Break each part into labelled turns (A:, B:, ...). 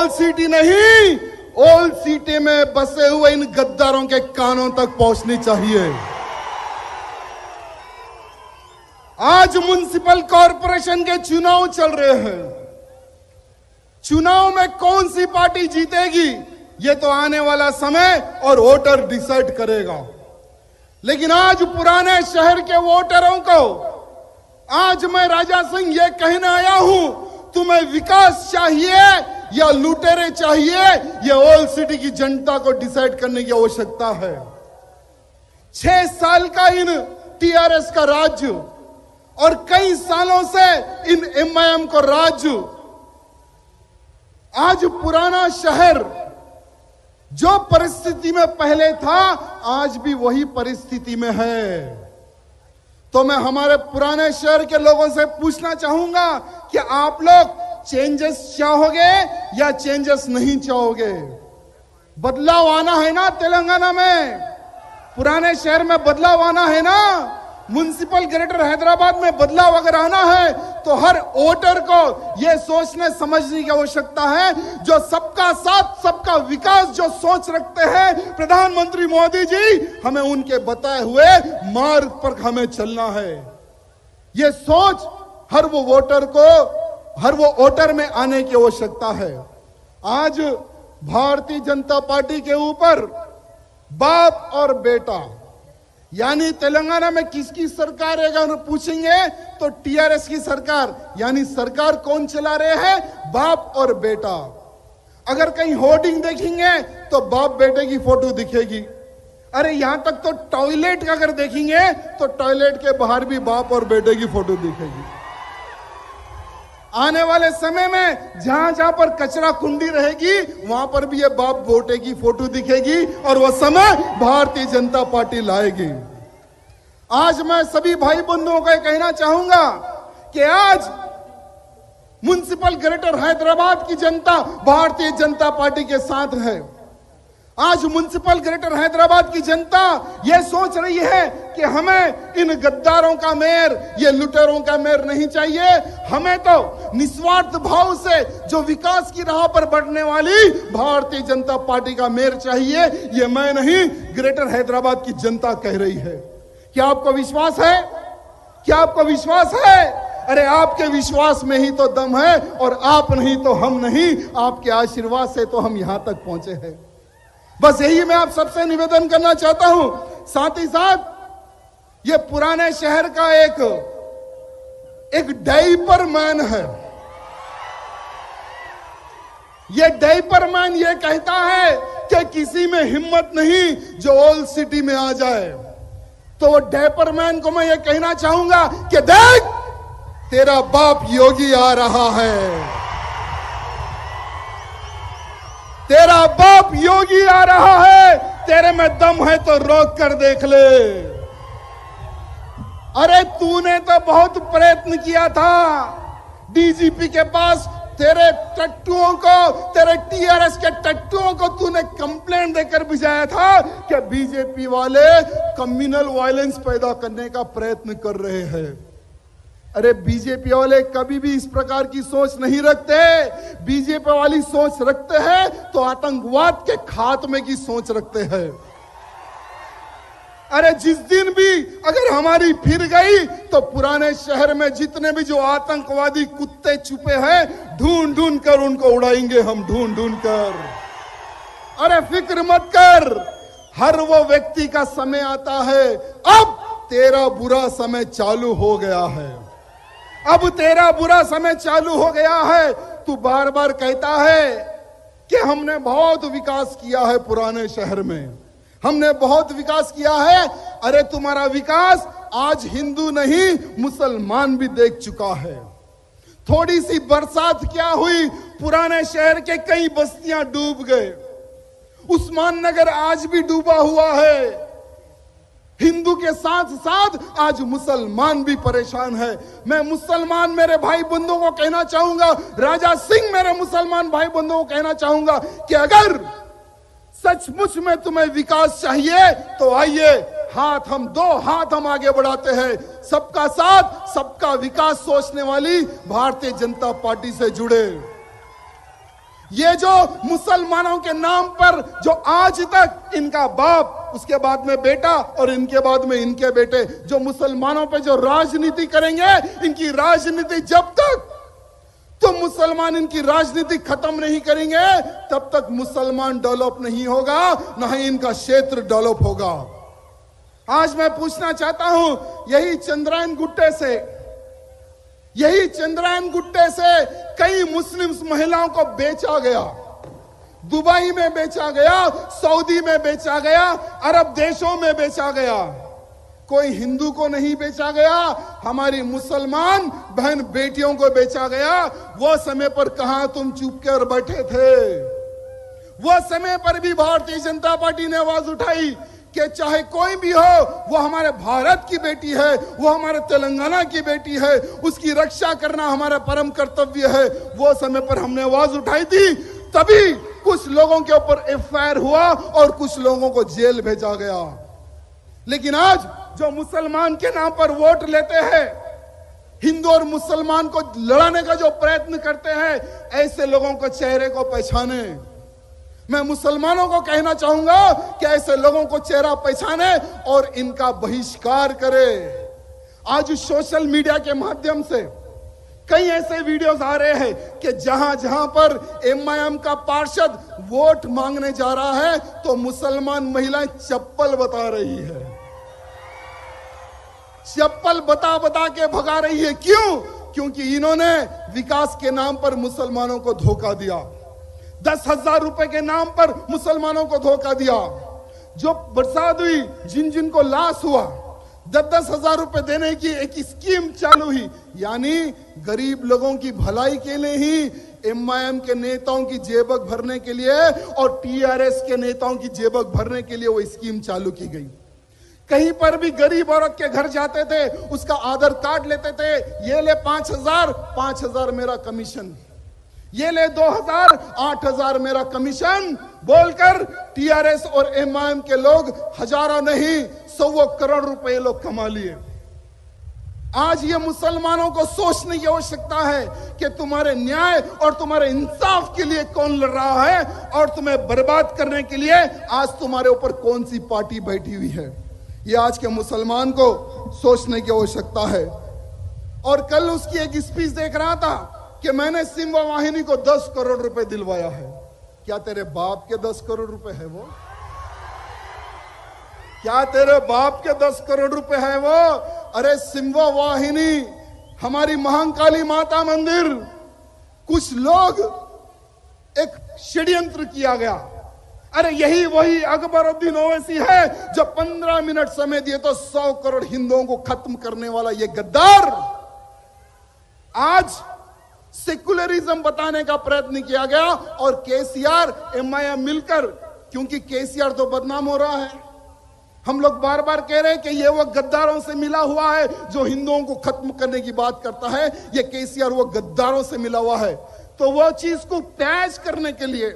A: Old city नहीं, old city में बसे हुए इन गद्दारों के कानों तक पहुंचनी चाहिए। आज म्युनिसिपल कॉरपोरेशन के चुनाव चल रहे हैं। चुनाव में कौन सी पार्टी जीतेगी ये तो आने वाला समय और वोटर डिसाइड करेगा। लेकिन आज पुराने शहर के वोटरों को आज मैं राजा सिंह ये कहने आया हूं, तुम्हें विकास चाहिए या लुटेरे चाहिए, ये ओल्ड सिटी की जनता को डिसाइड करने की आवश्यकता है। 6 साल का इन टीआरएस का राज्य और कई सालों से इन एमआईएम को राज्य, आज पुराना शहर जो परिस्थिति में पहले था आज भी वही परिस्थिति में है। तो मैं हमारे पुराने शहर के लोगों से पूछना चाहूंगा कि आप लोग चेंजेस चाहोगे या चेंजेस नहीं चाहोगे? बदलाव आना है ना तेलंगाना में, पुराने शहर में बदलाव आना है ना, म्युनिसिपल ग्रेटर हैदराबाद में बदलाव अगर आना है तो हर वोटर को यह सोचने समझने की आवश्यकता है, जो सबका साथ सबका विकास जो सोच रखते हैं प्रधानमंत्री मोदी जी, हमें उनके बताए हुए मार्ग पर हमें चलना है। यह सोच हर वो वोटर में आने की आवश्यकता है। आज भारतीय जनता पार्टी के ऊपर बाप और बेटा, यानी तेलंगाना में किसकी सरकार है अगर पूछेंगे तो टीआरएस की सरकार, यानी सरकार कौन चला रहे हैं? बाप और बेटा। अगर कहीं होर्डिंग देखेंगे तो बाप बेटे की फोटो दिखेगी। अरे यहां तक तो टॉयलेट अगर देखेंगे तो टॉयलेट के बाहर भी बाप और बेटे की फोटो दिखेगी। आने वाले समय में जहां जहां पर कचरा कुंडी रहेगी वहां पर भी ये बाप बेटे की फोटो दिखेगी और वह समय भारतीय जनता पार्टी लाएगी। आज मैं सभी भाई बंधुओं को कहना चाहूंगा कि आज म्युनिसिपल ग्रेटर हैदराबाद की जनता भारतीय जनता पार्टी के साथ है। आज म्युनिसिपल ग्रेटर हैदराबाद की जनता यह सोच रही है कि हमें इन गद्दारों का मेयर, ये लुटेरों का मेयर नहीं चाहिए, हमें तो निस्वार्थ भाव से जो विकास की राह पर बढ़ने वाली भारतीय जनता पार्टी का मेयर चाहिए। ये मैं नहीं, ग्रेटर हैदराबाद की जनता कह रही है। क्या आपको विश्वास है? क्या आपको विश्वास है? अरे आपके विश्वास में ही तो दम है, और आप नहीं तो हम नहीं, आपके आशीर्वाद से तो हम यहां तक पहुंचे हैं। बस यही मैं आप सबसे निवेदन करना चाहता हूं। साथ ही साथ ये पुराने शहर का एक डायपर मैन है। ये डायपर मैन ये कहता है कि किसी में हिम्मत नहीं जो ओल्ड सिटी में आ जाए। तो वो डायपर मैन को मैं ये कहना चाहूंगा कि देख, तेरा बाप योगी आ रहा है, तेरा बाप योगी आ रहा है, तेरे में दम है तो रोक कर देख ले। अरे तूने तो बहुत प्रयत्न किया था डीजीपी के पास, तेरे टट्टुओं को, तेरे टीआरएस के टट्टुओं को तूने कंप्लेंट देकर भिजाया था कि बीजेपी वाले कम्युनल वायलेंस पैदा करने का प्रयत्न कर रहे हैं। अरे बीजेपी वाले कभी भी इस प्रकार की सोच नहीं रखते। बीजेपी वाली सोच रखते हैं तो आतंकवाद के खात्मे की सोच रखते हैं। अरे जिस दिन भी अगर हमारी फिर गई तो पुराने शहर में जितने भी जो आतंकवादी कुत्ते छुपे हैं ढूंढ ढूंढ कर उनको उड़ाएंगे हम, ढूंढ ढूंढ कर। अरे फिक्र मत कर, हर वो व्यक्ति का समय आता है। अब तेरा बुरा समय चालू हो गया है, अब तेरा बुरा समय चालू हो गया है। तू बार बार कहता है कि हमने बहुत विकास किया है पुराने शहर में, हमने बहुत विकास किया है। अरे तुम्हारा विकास आज हिंदू नहीं मुसलमान भी देख चुका है। थोड़ी सी बरसात क्या हुई, पुराने शहर के कई बस्तियां डूब गए। उस्मान नगर आज भी डूबा हुआ है। हिंदू के साथ साथ आज मुसलमान भी परेशान है। मैं मुसलमान मेरे भाई बंधुओं को कहना चाहूंगा, राजा सिंह मेरे मुसलमान भाई बंधुओं को कहना चाहूंगा कि अगर सचमुच में तुम्हें विकास चाहिए तो आइए, दो हाथ हम आगे बढ़ाते हैं। सबका साथ सबका विकास सोचने वाली भारतीय जनता पार्टी से जुड़े। ये जो मुसलमानों के नाम पर जो आज तक इनका बाप, उसके बाद में बेटा और इनके बाद में इनके बेटे जो मुसलमानों पे जो राजनीति करेंगे, इनकी राजनीति जब तक तो मुसलमान इनकी राजनीति खत्म नहीं करेंगे तब तक मुसलमान डेवलप नहीं होगा, ना ही इनका क्षेत्र डेवलप होगा। आज मैं पूछना चाहता हूं, यही चंद्रायन गुट्टे से कई मुस्लिम महिलाओं को बेचा गया, दुबई में बेचा गया, सऊदी में बेचा गया, अरब देशों में बेचा गया। कोई हिंदू को नहीं बेचा गया, हमारी मुसलमान बहन बेटियों को बेचा गया। वो समय पर कहां तुम चुप कर बैठे थे? वो समय पर भी भारतीय जनता पार्टी ने आवाज उठाई कि चाहे कोई भी हो, वो हमारे भारत की बेटी है, वो हमारे तेलंगाना की बेटी है, उसकी रक्षा करना हमारा परम कर्तव्य है। वो समय पर हमने आवाज उठाई थी, तभी कुछ लोगों के ऊपर एफआईआर हुआ और कुछ लोगों को जेल भेजा गया। लेकिन आज जो मुसलमान के नाम पर वोट लेते हैं, हिंदू और मुसलमान को लड़ाने का जो प्रयत्न करते हैं, ऐसे लोगों को चेहरे को पहचाने। मैं मुसलमानों को कहना चाहूंगा कि ऐसे लोगों को चेहरा पहचाने और इनका बहिष्कार करे। आज सोशल मीडिया के माध्यम से कई ऐसे वीडियोस आ रहे हैं कि जहां जहां पर एमआईएम का पार्षद वोट मांगने जा रहा है तो मुसलमान महिलाएं चप्पल बता रही है, चप्पल बता बता के भगा रही है। क्यों? क्योंकि इन्होंने विकास के नाम पर मुसलमानों को धोखा दिया, 10,000 रुपए के नाम पर मुसलमानों को धोखा दिया। जो बरसात हुई, जिन जिन को लॉस हुआ, 10,000 रुपए देने की एक स्कीम चालू हुई, यानी गरीब लोगों की भलाई के लिए ही एमआईएम के नेताओं की जेबक भरने के लिए और टीआरएस के नेताओं की जेबक भरने के लिए वो स्कीम चालू की गई। कहीं पर भी गरीब औरत के घर जाते थे, उसका आधार कार्ड लेते थे, ये ले 5,000 मेरा कमीशन, ये ले 2,000, 8,000 मेरा कमीशन बोलकर टीआरएस और एमआईएम के लोग हजारों नहीं 100 करोड़ रुपए लोग कमा लिए। आज ये मुसलमानों को सोचने की आवश्यकता है कि तुम्हारे न्याय और तुम्हारे इंसाफ के लिए कौन लड़ रहा है और तुम्हें बर्बाद करने के लिए आज तुम्हारे ऊपर कौन सी पार्टी बैठी हुई है। ये आज के मुसलमान को सोचने की आवश्यकता है। और कल उसकी एक स्पीच देख रहा था कि मैंने सिम्बा वाहिनी को 10 करोड़ रुपए दिलवाया है। क्या तेरे बाप के 10 करोड़ रुपए है वो? क्या तेरे बाप के 10 करोड़ रुपए है वो? अरे सिम्बा वाहिनी, हमारी महाकाली माता मंदिर, कुछ लोग एक षड्यंत्र किया गया। अरे यही वही अकबरुद्दीन ओवैसी है जो 15 मिनट समय दिए तो 100 करोड़ हिंदुओं को खत्म करने वाला ये गद्दार आज सेकुलरिज्म बताने का प्रयत्न किया गया। और केसीआर एमआईएम मिलकर, क्योंकि केसीआर तो बदनाम हो रहा है, हम लोग बार बार कह रहे हैं कि ये वो गद्दारों से मिला हुआ है जो हिंदुओं को खत्म करने की बात करता है, ये केसीआर वो गद्दारों से मिला हुआ है। तो वो चीज को पैच करने के लिए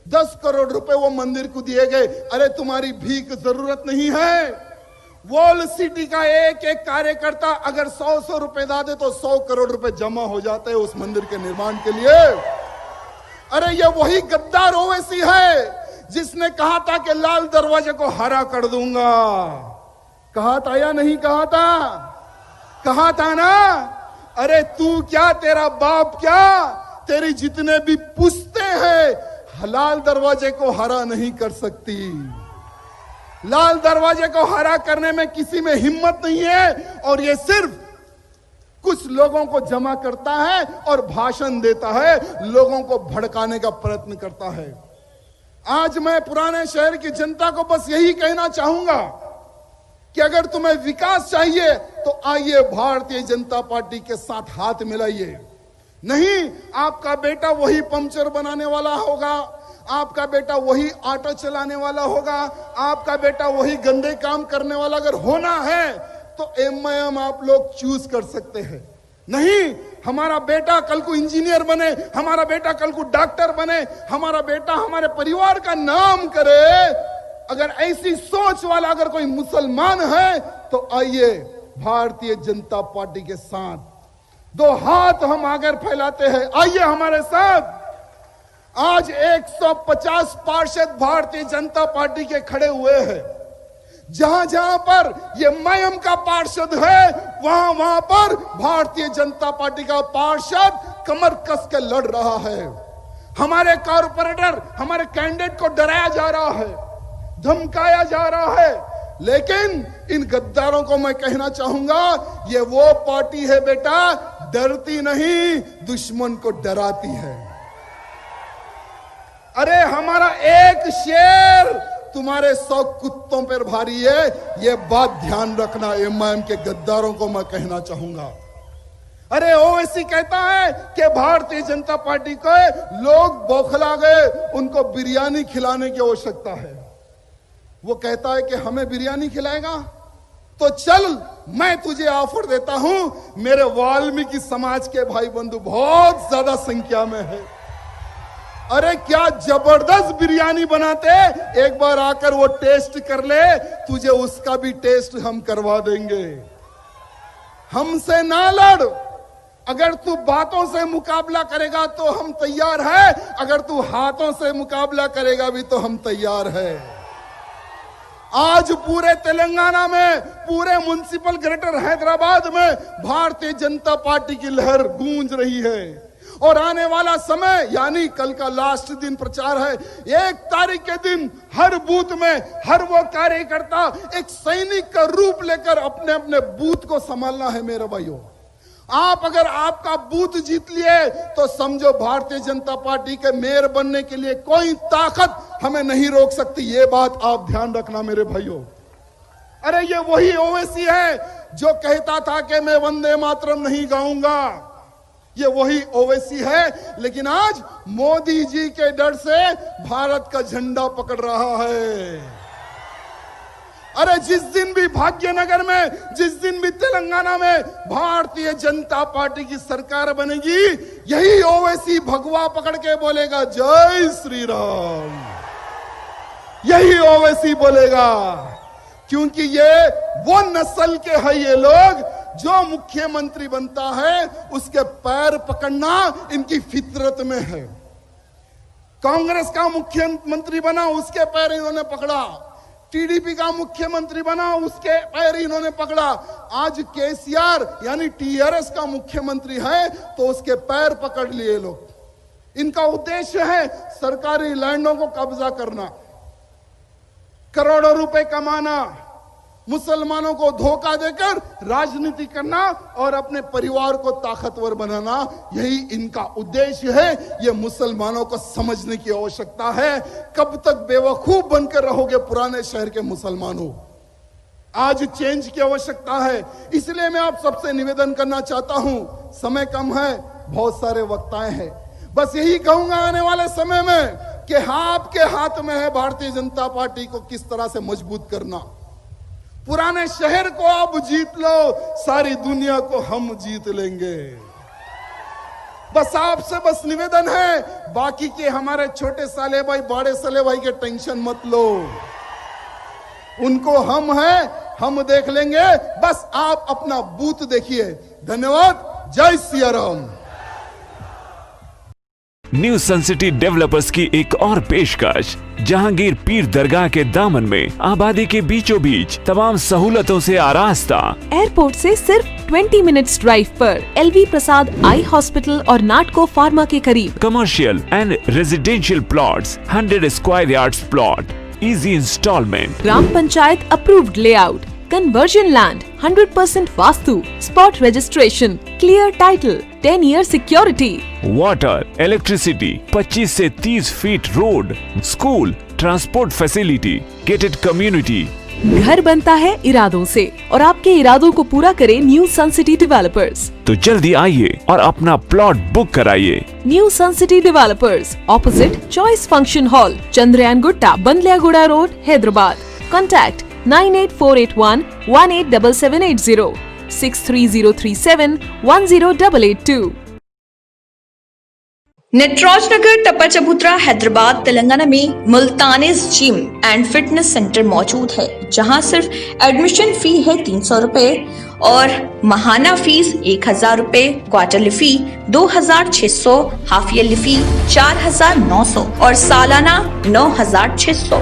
A: 10 करोड़ रुपए वो मंदिर को दिए गए। अरे तुम्हारी भीख जरूरत नहीं है। वॉल सिटी का एक एक कार्यकर्ता अगर 100 रुपए दा दे तो 100 करोड़ रुपए जमा हो जाते हैं उस मंदिर के निर्माण के लिए। अरे ये वही गद्दार ओवैसी है जिसने कहा था कि लाल दरवाजे को हरा कर दूंगा। कहा था या नहीं कहा था? कहा था ना। अरे तू क्या, तेरा बाप क्या, तेरी जितने भी पुश्ते हैं लाल दरवाजे को हरा नहीं कर सकती। लाल दरवाजे को हरा करने में किसी में हिम्मत नहीं है। और ये सिर्फ कुछ लोगों को जमा करता है और भाषण देता है, लोगों को भड़काने का प्रयत्न करता है। आज मैं पुराने शहर की जनता को बस यही कहना चाहूंगा कि अगर तुम्हें विकास चाहिए तो आइए भारतीय जनता पार्टी के साथ हाथ मिलाइए। नहीं, आपका बेटा वही पंक्चर बनाने वाला होगा, आपका बेटा वही ऑटो चलाने वाला होगा, आपका बेटा वही गंदे काम करने वाला अगर होना है तो एमआईएम आप लोग चूज कर सकते हैं। नहीं, हमारा बेटा कल को इंजीनियर बने, हमारा बेटा कल को डॉक्टर बने, हमारा बेटा हमारे परिवार का नाम करे। अगर ऐसी सोच वाला अगर कोई मुसलमान है तो आइए भारतीय जनता पार्टी के साथ 2 हाथ हम आगे फैलाते हैं, आइए हमारे साथ। आज 150 पार्षद भारतीय जनता पार्टी के खड़े हुए हैं। जहां जहां पर ये मयम का पार्षद है, वहां वहां पर भारतीय जनता पार्टी का पार्षद कमर कस के लड़ रहा है। हमारे कॉर्पोरेटर, हमारे कैंडिडेट को डराया जा रहा है, धमकाया जा रहा है। लेकिन इन गद्दारों को मैं कहना चाहूंगा, ये वो पार्टी है बेटा, डरती नहीं, दुश्मन को डराती है। अरे हमारा एक शेर तुम्हारे 100 कुत्तों पर भारी है, ये बात ध्यान रखना। एमआईएम के गद्दारों को मैं कहना चाहूंगा। अरे ओवैसी कहता है कि भारतीय जनता पार्टी को लोग बौखला गए, उनको बिरयानी खिलाने की आवश्यकता है। वो कहता है कि हमें बिरयानी खिलाएगा, तो चल मैं तुझे ऑफर देता हूं। मेरे वाल्मीकि समाज के भाई बंधु बहुत ज्यादा संख्या में है। अरे क्या जबरदस्त बिरयानी बनाते, एक बार आकर वो टेस्ट कर ले, तुझे उसका भी टेस्ट हम करवा देंगे। हमसे ना लड़, अगर तू बातों से मुकाबला करेगा तो हम तैयार है, अगर तू हाथों से मुकाबला करेगा भी तो हम तैयार है। आज पूरे तेलंगाना में, पूरे म्युनिसिपल ग्रेटर हैदराबाद में भारतीय जनता पार्टी की लहर गूंज रही है। और आने वाला समय, यानी कल का लास्ट दिन प्रचार है, 1 तारीख के दिन हर बूथ में हर वो कार्यकर्ता एक सैनिक का रूप लेकर अपने अपने बूथ को संभालना है। मेरे भाइयों, आप अगर आपका बूथ जीत लिए तो समझो भारतीय जनता पार्टी के मेयर बनने के लिए कोई ताकत हमें नहीं रोक सकती। ये बात आप ध्यान रखना मेरे भाइयों। अरे ये वही ओवैसी है जो कहता था कि मैं वंदे मातरम नहीं गाऊंगा। ये वही ओवैसी है, लेकिन आज मोदी जी के डर से भारत का झंडा पकड़ रहा है। अरे जिस दिन भी भाग्यनगर में, जिस दिन भी तेलंगाना में भारतीय जनता पार्टी की सरकार बनेगी, यही ओवैसी भगवा पकड़ के बोलेगा जय श्री राम। यही ओवैसी बोलेगा, क्योंकि ये वो नस्ल के हैं ये लोग, जो मुख्यमंत्री बनता है उसके पैर पकड़ना इनकी फितरत में है। कांग्रेस का मुख्यमंत्री बना, उसके पैर इन्होंने पकड़ा। टीडीपी का मुख्यमंत्री बना, उसके पैर इन्होंने पकड़ा। आज केसीआर यानी टीआरएस का मुख्यमंत्री है तो उसके पैर पकड़ लिए लोग। इनका उद्देश्य है सरकारी लैंडों को कब्जा करना, करोड़ों रुपए कमाना, मुसलमानों को धोखा देकर राजनीति करना और अपने परिवार को ताकतवर बनाना, यही इनका उद्देश्य है। ये मुसलमानों को समझने की आवश्यकता है। कब तक बेवकूफ बनकर रहोगे पुराने शहर के मुसलमानों? आज चेंज की आवश्यकता है। इसलिए मैं आप सबसे निवेदन करना चाहता हूं, समय कम है, बहुत सारे वक्ताएं हैं, बस यही कहूंगा आने वाले समय में कि आपके हाथ में है भारतीय जनता पार्टी को किस तरह से मजबूत करना। पुराने शहर को आप जीत लो, सारी दुनिया को हम जीत लेंगे। बस आपसे बस निवेदन है, बाकी के हमारे छोटे साले भाई, बड़े साले भाई के टेंशन मत लो, उनको हम हैं, हम देख लेंगे। बस आप अपना बूथ देखिए। धन्यवाद। जय Siya Ram.
B: New sun city developers की एक और पेशकश, जहांगीर पीर दरगाह के दामन में, आबादी के बीचों बीच, तमाम सहूलतों से आरास्ता,
C: एयरपोर्ट से सिर्फ 20 मिनट्स ड्राइव पर, एलवी प्रसाद आई हॉस्पिटल और नाटको फार्मा के करीब।
B: Commercial and residential plots, 100 square yards plot, easy instalment,
C: gram panchayat approved layout, conversion land, 100% vastu, spot registration, clear title, 10 year security,
B: water, electricity, 25 से 30 feet road, school, transport facility, gated community.
C: घर बनता है इरादों से, और आपके इरादों को पूरा करे न्यू सन सिटी डेवलपर्स।
B: तो जल्दी आइए और अपना प्लॉट बुक कराइए।
C: New sun city developers, opposite choice function hall, Chandrayangutta, Bandlaguda road, Hyderabad. Contact 98481 187780, 63037 10882।
D: Nataraj Nagar Tappachabutra Hyderabad Telangana में Multanis gym and fitness centre मौजूद है, जहां सिर्फ एडमिशन फी है 300 रुपए और माहाना फीस 1000 रुपए, quarterly fee 2600, half yearly fee 4900 और सालाना 9600।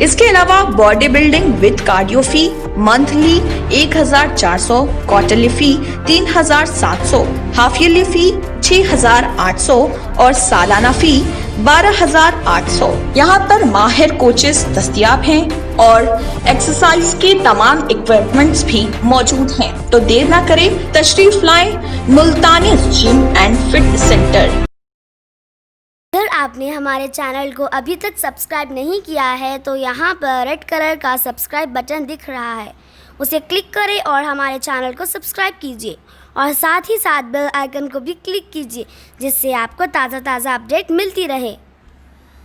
D: इसके अलावा body building with cardio fee monthly 1400, quarterly fee 3700, half yearly fee 6800 और सालाना फी 12800। यहाँ पर माहिर कोचेस दस्तयाब हैं और एक्सरसाइज के तमाम इक्विपमेंट्स भी मौजूद हैं। तो देर ना करें, तशरीफ लाएं मुल्तानी जिम एंड फिटनेस सेंटर।
E: अगर आपने हमारे चैनल को अभी तक सब्सक्राइब नहीं किया है तो यहाँ पर रेड कलर का सब्सक्राइब बटन दिख रहा है, उसे क्लिक करें और हमारे चैनल को सब्सक्राइब कीजिए और साथ ही साथ बेल आइकन को भी क्लिक कीजिए, जिससे आपको ताज़ा अपडेट मिलती रहे।